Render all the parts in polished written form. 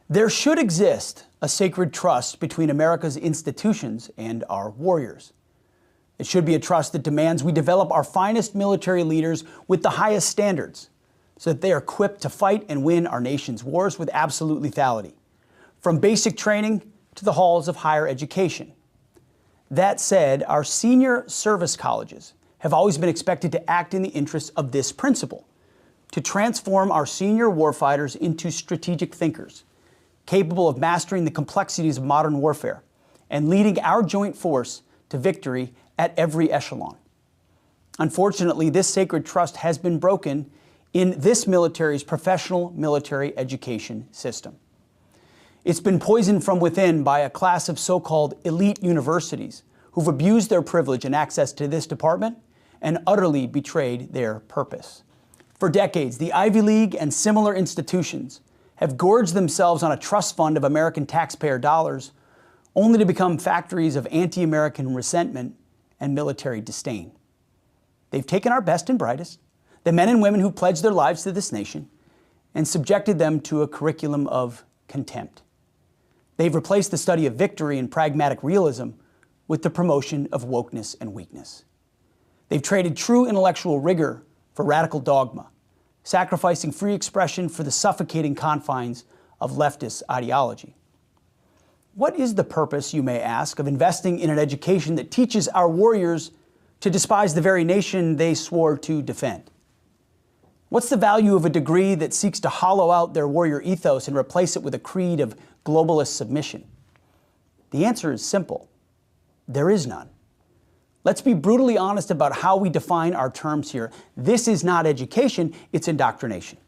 There should exist a sacred trust between America's institutions and our warriors. It should be a trust that demands we develop our finest military leaders with the highest standards so that they are equipped to fight and win our nation's wars with absolute lethality, from basic training to the halls of higher education. That said, our senior service colleges have always been expected to act in the interests of this principle, to transform our senior warfighters into strategic thinkers, capable of mastering the complexities of modern warfare and leading our joint force to victory at every echelon. Unfortunately, this sacred trust has been broken in this military's professional military education system. It's been poisoned from within by a class of so-called elite universities who've abused their privilege and access to this department and utterly betrayed their purpose. For decades, the Ivy League and similar institutions have gorged themselves on a trust fund of American taxpayer dollars, only to become factories of anti-American resentment and military disdain. They've taken our best and brightest, the men and women who pledged their lives to this nation, and subjected them to a curriculum of contempt. They've replaced the study of victory and pragmatic realism with the promotion of wokeness and weakness. They've traded true intellectual rigor for radical dogma, sacrificing free expression for the suffocating confines of leftist ideology. What is the purpose, you may ask, of investing in an education that teaches our warriors to despise the very nation they swore to defend? What's the value of a degree that seeks to hollow out their warrior ethos and replace it with a creed of globalist submission? The answer is simple. There is none. Let's be brutally honest about how we define our terms here. This is not education, it's indoctrination.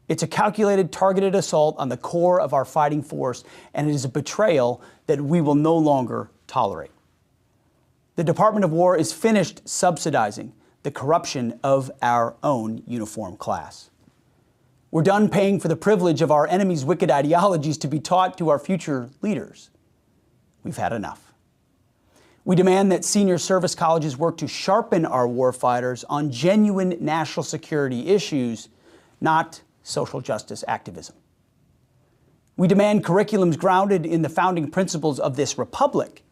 It's a calculated, targeted assault on the core of our fighting force, and it is a betrayal that we will no longer tolerate. The Department of War is finished subsidizing the corruption of our own uniformed class. We're done paying for the privilege of our enemy's wicked ideologies to be taught to our future leaders. We've had enough. We demand that senior service colleges work to sharpen our warfighters on genuine national security issues, not social justice activism. We demand curriculums grounded in the founding principles of this republic,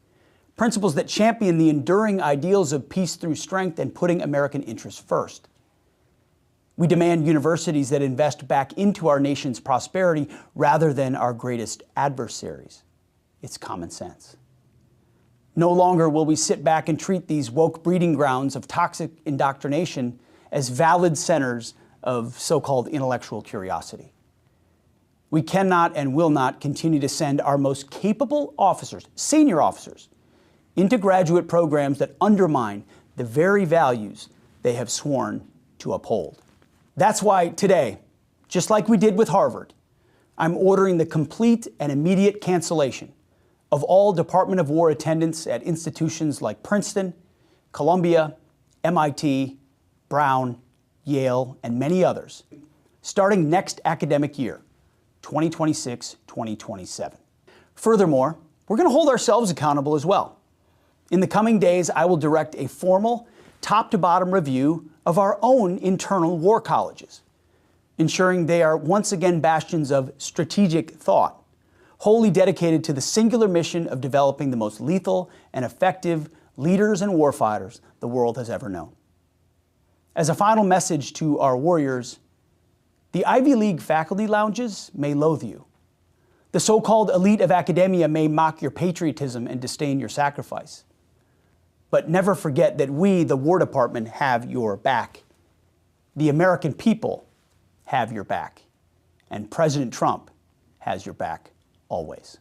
principles that champion the enduring ideals of peace through strength and putting American interests first. We demand universities that invest back into our nation's prosperity rather than our greatest adversaries. It's common sense. No longer will we sit back and treat these woke breeding grounds of toxic indoctrination as valid centers of so-called intellectual curiosity. We cannot and will not continue to send our most capable officers, senior officers, into graduate programs that undermine the very values they have sworn to uphold. That's why today, just like we did with Harvard, I'm ordering the complete and immediate cancellation of all Department of War attendance at institutions like Princeton, Columbia, MIT, Brown, Yale, and many others, starting next academic year, 2026-2027. Furthermore, we're going to hold ourselves accountable as well. In the coming days, I will direct a formal, top-to-bottom review of our own internal war colleges, ensuring they are once again bastions of strategic thought, wholly dedicated to the singular mission of developing the most lethal and effective leaders and warfighters the world has ever known. As a final message to our warriors, the Ivy League faculty lounges may loathe you. The so-called elite of academia may mock your patriotism and disdain your sacrifice. But never forget that we, the War Department, have your back. The American people have your back. And President Trump has your back always.